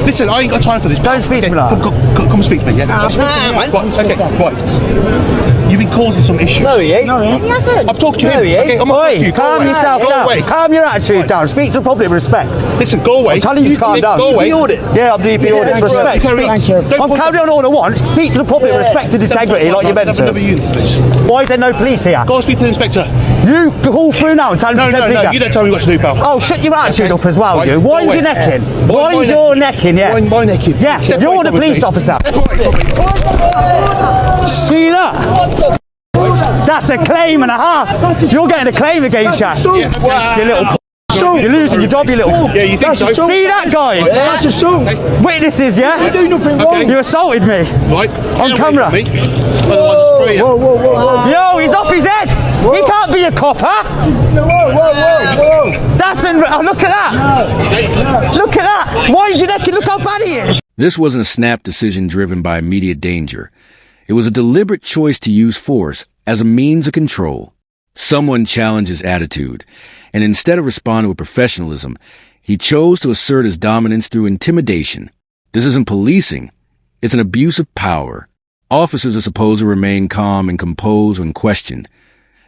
Listen, I ain't got time for this. Don't speak to me like that. Come and speak to me, yeah? Right, okay, right. You've been causing some issues. No, he ain't. He hasn't. I've talked to him. Okay, I'm not you. Calm yourself down. Calm your attitude down. Speak to the public with respect. Listen, go away. I'm telling you to calm down. Go away. Yeah, I'm DP audit. Respect. I'm carrying on all I want. Speak to the public with respect and integrity like you're meant to. Why is there no police here? Go and speak to the inspector. You call through now and tell him to send No, you don't tell me what to do, pal. Oh, shut your attitude up as well, you. Wind your neck in. Wind your neck in, yes. Wind my neck in. Yeah, you're the police officer. See that? That's a claim and a half. You're getting a claim against you. You little you're losing your job, you little. Yeah, you think so? See that, guys? That's assault. Witnesses, yeah? You do nothing wrong. You assaulted me. Right. On camera. Whoa. Yo, he's off his head. He can't be a cop, huh? Whoa. That's look at that. Look at that. Wind your neck and look how bad he is. This wasn't a snap decision driven by immediate danger. It was a deliberate choice to use force as a means of control. Someone challenged his attitude, and instead of responding with professionalism, he chose to assert his dominance through intimidation. This isn't policing. It's an abuse of power. Officers are supposed to remain calm and composed when questioned,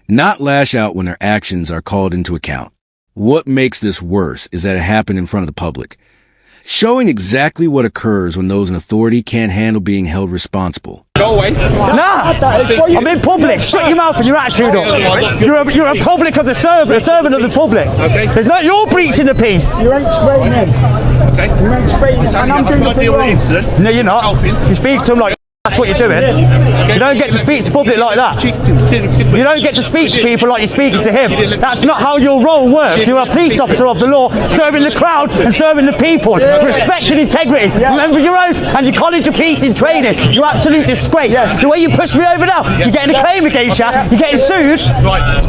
not lash out when their actions are called into account. What makes this worse is that it happened in front of the public, showing exactly what occurs when those in authority can't handle being held responsible. Go away. Nah, I'm in public. Shut your mouth and your attitude up. You're a public of the servant, a servant of the public. Okay. There's no, you're breaching the peace. You ain't spraying him. Okay. You ain't spraying him. And I'm doing nothing wrong. No, you're not. You speak to him like that's what you're doing. You don't get to speak to public like that. You don't get to speak to people like you're speaking to him. That's not how your role works. You're a police officer of the law, serving the crowd and serving the people. Respect and integrity. Remember your oath and your college of peace in training. You're absolute disgrace. The way you push me over now, you're getting a claim against you. You're getting sued.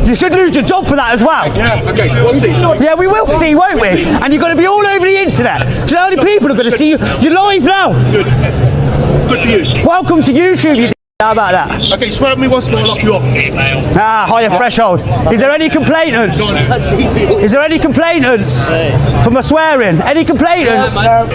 You should lose your job for that as well. Okay, we'll see. Yeah, we will see, won't we? And you're going to be all over the internet. Do you know how many people are going to see you? You're live now. Good for you. Welcome to YouTube, you how about that? Okay, swear at me once more, I'll lock you up. Higher threshold. Is there any complainants? Is there any complainants for my swearing? Any complainants?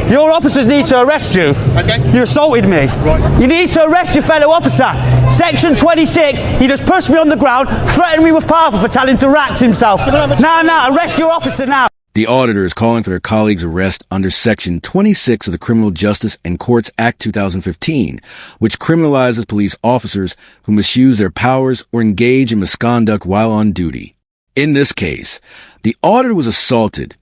Your officers need to arrest you. Okay. You assaulted me. Right. You need to arrest your fellow officer. Section 26, he just pushed me on the ground, threatened me with power for telling him to rack himself. Now, arrest your officer now. The auditor is calling for their colleagues' arrest under Section 26 of the Criminal Justice and Courts Act 2015, which criminalizes police officers who misuse their powers or engage in misconduct while on duty. In this case, the auditor was assaulted,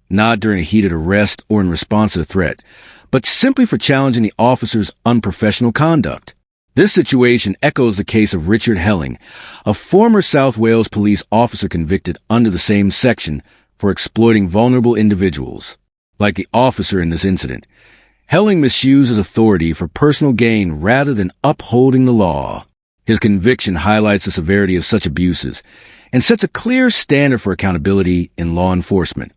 not during a heated arrest or in response to a threat, but simply for challenging the officer's unprofessional conduct. This situation echoes the case of Richard Helling, a former South Wales police officer convicted under the same section for exploiting vulnerable individuals. Like the officer in this incident, Helling misused his authority for personal gain rather than upholding the law. His conviction highlights the severity of such abuses and sets a clear standard for accountability in law enforcement.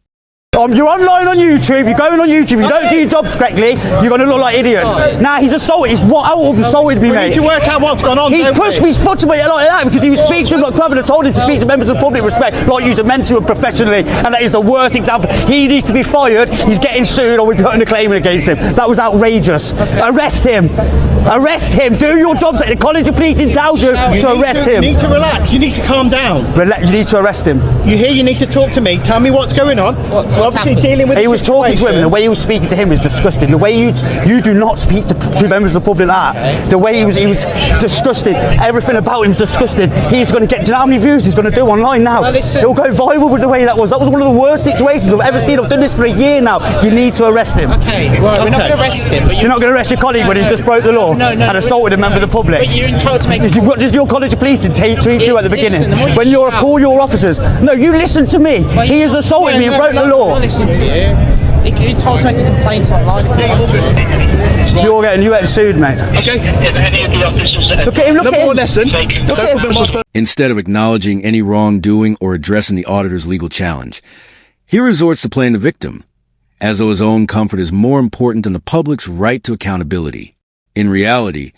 You're online on YouTube, you're going on YouTube, you don't do your jobs correctly, you're going to look like idiots. Nah, he's assaulted, assaulted me, mate. We need to work out what's gone on. He's pushed me, his foot to me like that because he was speaking to him like Club and told him to speak to members of the public respect like you're meant to and professionally, and that is the worst example. He needs to be fired, he's getting sued, or we're putting a claim against him. That was outrageous. Arrest him. Arrest him. Do your job that the College of Policing tells you to arrest him. You need to relax, you need to calm down. You need to arrest him. You need to talk to me, tell me what's going on. Obviously dealing with he was talking to him, and the way he was speaking to him was disgusting. The way you do not speak to members of the public like that. The way he was disgusting. Everything about him is disgusting. He's going to get, do you know how many views he's going to do online now? He'll go viral with the way that was. That was one of the worst situations I've ever seen. I've done this for a year now. You need to arrest him. Okay, well, we're not going to arrest him. But you're not going to arrest your colleague when he's just broke the law and assaulted a member of the public. But you're entitled to make. What does your College of Policing treat you at the beginning? When you're call your officers. No, you listen to me. He has assaulted me and broke the law. I listen to you. You're entitled to make a complaint online. You're getting sued, mate. Okay. Look at him, look at him. Lesson. Look at him. Instead of acknowledging any wrongdoing or addressing the auditor's legal challenge, he resorts to playing the victim, as though his own comfort is more important than the public's right to accountability. In reality,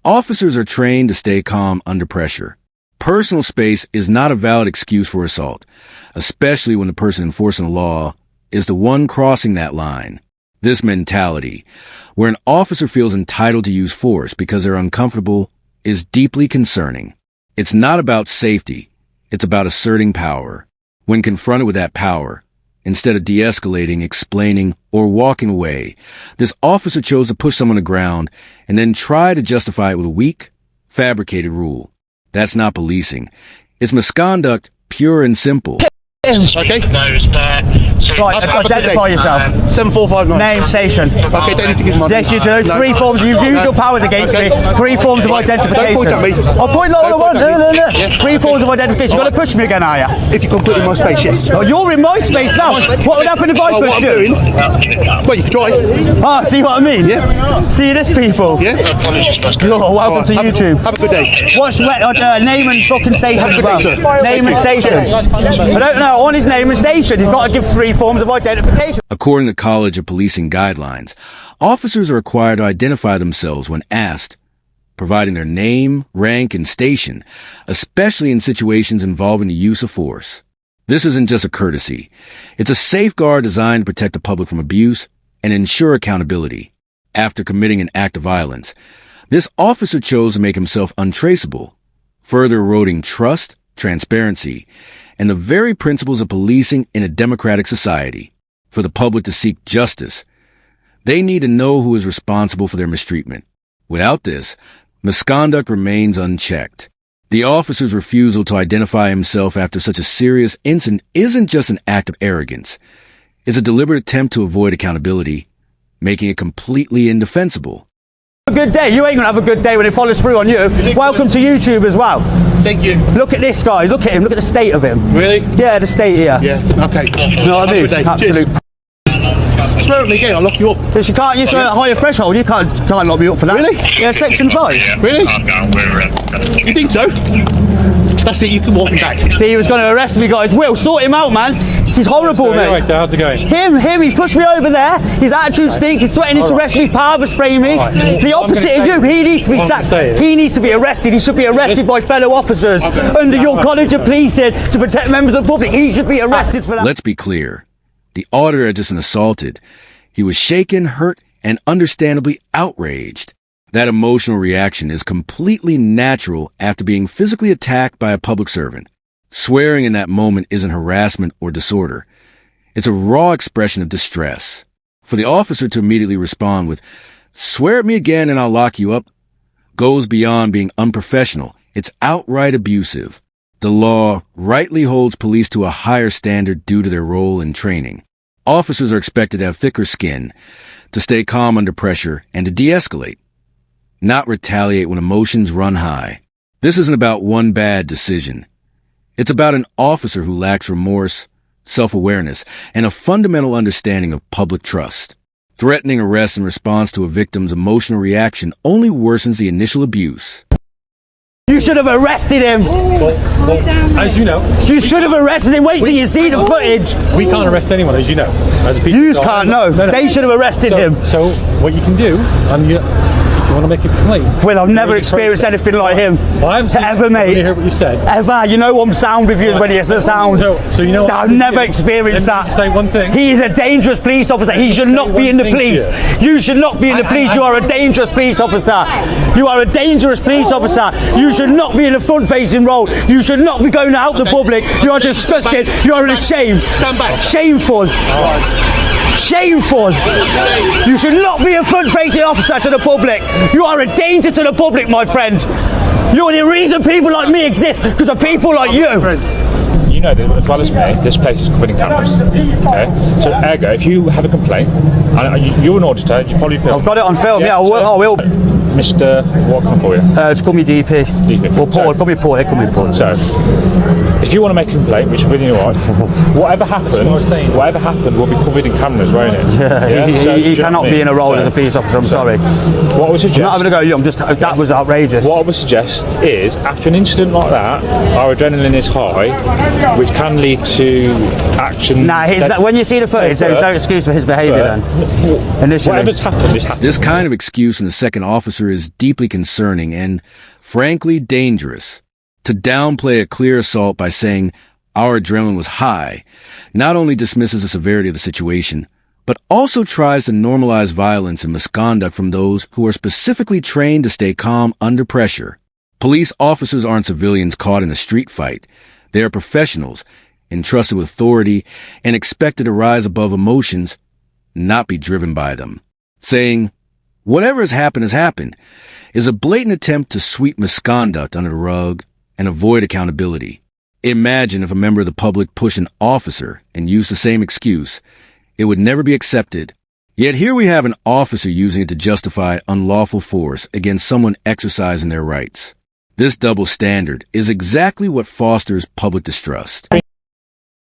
officers are trained to stay calm under pressure. Personal space is not a valid excuse for assault, especially when the person enforcing the law is the one crossing that line. This mentality, where an officer feels entitled to use force because they're uncomfortable, is deeply concerning. It's not about safety. It's about asserting power. When confronted with that power, instead of de-escalating, explaining, or walking away, this officer chose to push someone to the ground and then try to justify it with a weak, fabricated rule. That's not policing. It's misconduct, pure and simple. Okay. Right, identify yourself. 7459. Name, station. Okay, don't need to give my Yes, you do. No. 3 forms. You use your powers against me. 3 forms of identification. Don't point at me. I'll point like I Don't want. point at me. No. Yeah. 3 forms of identification. You're going to push me again, are you? If you can put it in my space, yes. Oh, you're in my space now. What would happen if I What pushed I'm you? doing, well, you can try. Ah, see what I mean? Yeah. See this, people? Yeah. You're welcome to Have YouTube. Have a good day. What's name and fucking station Have a as good well? day, sir. Name and Thank you. station. I don't know. On his name and station, he's got to give 3 forms of identification. According to College of Policing guidelines, officers are required to identify themselves when asked, providing their name, rank, and station, especially in situations involving the use of force. This isn't just a courtesy. It's a safeguard designed to protect the public from abuse and ensure accountability. After committing an act of violence, this officer chose to make himself untraceable, further eroding trust, transparency, and the very principles of policing in a democratic society. For the public to seek justice, they need to know who is responsible for their mistreatment. Without this, misconduct remains unchecked. The officer's refusal to identify himself after such a serious incident isn't just an act of arrogance. It's a deliberate attempt to avoid accountability, making it completely indefensible. A good day. You ain't gonna have a good day when it follows through on you. Welcome to YouTube as well. Thank you. Look at this guy. Look at him. Look at the state of him. Really? Yeah, the state here. Yeah. Okay. You know what I mean? Have a good day. Absolute. Cheers. Swear at me again, I'll lock you up. Because you can't use a higher threshold. You can't lock me up for that. Really? Yeah, section 5. Really? You think so? That's it, you can walk him back. See, he was going to arrest me, guys. Will, sort him out, man. He's horrible, mate. Right there, how's it going? Him, he pushed me over there. His attitude stinks. He's threatening to arrest me, power spraying me. Right. The opposite of you. He needs to be What I'm sacked. saying- He needs to be arrested. He should be arrested by fellow officers under your College of Policing to protect members of the public. He should be arrested for that. Let's be clear. The auditor had just been assaulted. He was shaken, hurt, and understandably outraged. That emotional reaction is completely natural after being physically attacked by a public servant. Swearing in that moment isn't harassment or disorder. It's a raw expression of distress. For the officer to immediately respond with, "Swear at me again and I'll lock you up," goes beyond being unprofessional. It's outright abusive. The law rightly holds police to a higher standard due to their role and training. Officers are expected to have thicker skin, to stay calm under pressure, and to de-escalate, not retaliate when emotions run high. This isn't about one bad decision. It's about an officer who lacks remorse, self-awareness, and a fundamental understanding of public trust. Threatening arrest in response to a victim's emotional reaction only worsens the initial abuse. You should have arrested him. As you know, You should have arrested him. Wait till you see the footage. we can't arrest anyone, as you know. As a piece You of- can't know. They should have arrested him. So what you can do, and if you want to make a complaint. Well, I've never experienced anything like him. Well, I haven't seen Ever, it. mate. Let me hear what you said. Ever. You know I'm sound reviews when it's a sound. So you know what I've I never do? experienced Let me that. say one thing. He is a dangerous police officer. He should not be in the police. You should not be in the police. You are a dangerous police officer. You are a dangerous police officer. You should not be in a front-facing role. You should not be going out the public. You are disgusting. You are a shame. Stand back. Shameful. Shameful. You should not be a front-facing officer to the public. You are a danger to the public, my friend. You're the reason people like me exist, because of people like you. You know that as well as me, this place is covered in cameras. Okay? So, ergo, if you have a complaint, and you're an auditor, you probably feel. I've got it on film, yeah, I will. Mr. What can I call you? Just call me DP. DP. Or Paul, call me Paul, call me Paul. So, if you want to make a complaint, which really you know whatever happened will be covered in cameras, won't it? He cannot be in a role as a police officer, I'm sorry. What I would suggest. I'm not having a go at you, that was outrageous. What I would suggest is, after an incident like that, our adrenaline is high, which can lead to action. Nah, when you see the footage, there's no excuse for his behaviour then. Initially. Whatever's happened, is happened. This kind of excuse from the second officer is deeply concerning and, frankly, dangerous. To downplay a clear assault by saying our adrenaline was high not only dismisses the severity of the situation, but also tries to normalize violence and misconduct from those who are specifically trained to stay calm under pressure. Police officers aren't civilians caught in a street fight. They are professionals, entrusted with authority, and expected to rise above emotions, not be driven by them. Saying, "Whatever has happened," is a blatant attempt to sweep misconduct under the rug and avoid accountability. Imagine if a member of the public pushed an officer and used the same excuse. It would never be accepted. Yet here we have an officer using it to justify unlawful force against someone exercising their rights. This double standard is exactly what fosters public distrust.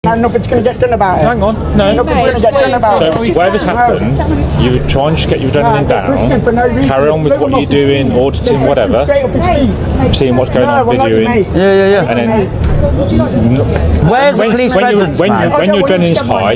Nothing's going to get done about it. Hang on, no. Nothing's going to get done about it. So where this happened, you try and just get your adrenaline down, carry on with what you're doing, auditing, whatever, seeing what's going on, videoing, Yeah. and then Where's the police presence, when man? your adrenaline is high,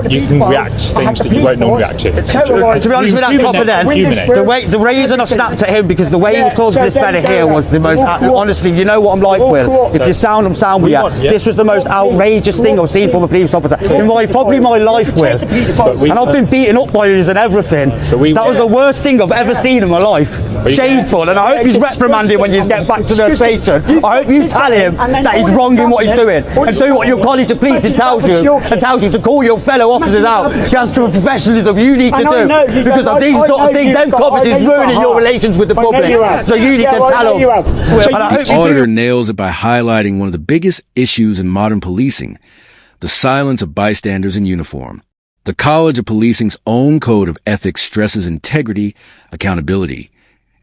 you can react to things that you won't normally react to. To be honest with that proper then, the reason I snapped at him, because the way he was talking to this fella here was the most, honestly, you know what I'm like, Will. If you sound, I'm sound with you. This was the most outrageous thing I've seen from a police officer in probably my life, Will. And I've been beaten up by yous and everything. That was the worst thing I've ever seen in my life. Shameful. And I hope he's reprimanded when you get back to the station. I hope you tell him that he's wrong in what he's doing, and do what your college of policing tells you to call your fellow officers out. That's the professionalism you need to do, because of these sort of things. Them cops is ruining your relations with the public. So you need to tell them. The auditor nails it by highlighting one of the biggest issues in modern policing: the silence of bystanders in uniform. The College of Policing's own code of ethics stresses integrity, accountability,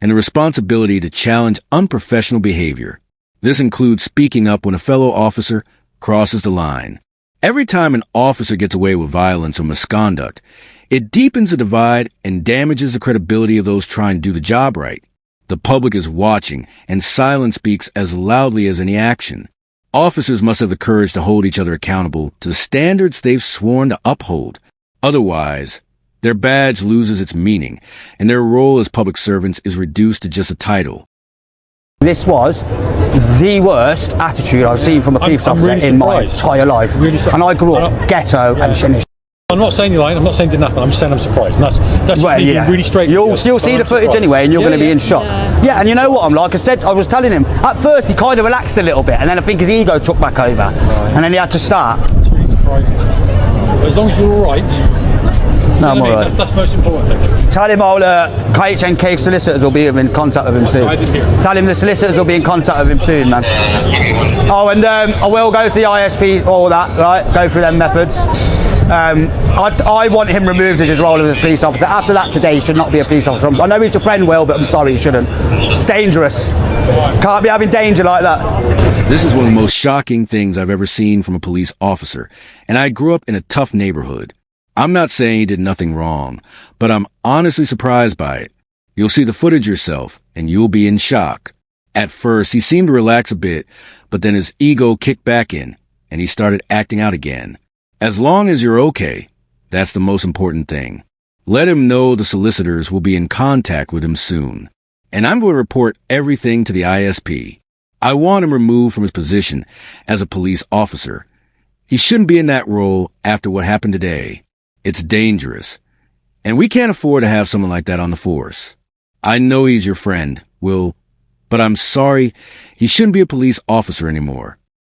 and the responsibility to challenge unprofessional behavior. This includes speaking up when a fellow officer crosses the line. Every time an officer gets away with violence or misconduct, it deepens the divide and damages the credibility of those trying to do the job right. The public is watching, and silence speaks as loudly as any action. Officers must have the courage to hold each other accountable to the standards they've sworn to uphold. Otherwise, their badge loses its meaning, and their role as public servants is reduced to just a title. This was the worst attitude I've seen from a police officer in my entire life. And I grew up ghetto and shinish. I'm not saying you're lying, I'm not saying it didn't happen, I'm just saying I'm surprised. And that's Well, being yeah. really straight. You'll still see the footage anyway, and you're going to be in shock. Yeah, and you know what I'm like? I was telling him, at first he kind of relaxed a little bit, and then I think his ego took back over. And then he had to start. It's really surprising. But as long as you're alright. No, I'm alright. That's the most important thing. Tell him KHNK solicitors will be in contact with him soon. Tell him the solicitors will be in contact with him soon, man. Oh, and I will go to the ISP, all that, right? Go through them methods. I want him removed as his role as a police officer. After that today, he should not be a police officer. I know he's your friend, Will, but I'm sorry, he shouldn't. It's dangerous. Can't be having danger like that. This is one of the most shocking things I've ever seen from a police officer, and I grew up in a tough neighborhood. I'm not saying he did nothing wrong, but I'm honestly surprised by it. You'll see the footage yourself, and you'll be in shock. At first, he seemed to relax a bit, but then his ego kicked back in, and he started acting out again. As long as you're okay, that's the most important thing. Let him know the solicitors will be in contact with him soon. And I'm going to report everything to the ISP. I want him removed from his position as a police officer. He shouldn't be in that role after what happened today. It's dangerous. And we can't afford to have someone like that on the force. I know he's your friend, Will, but I'm sorry, he shouldn't be a police officer anymore.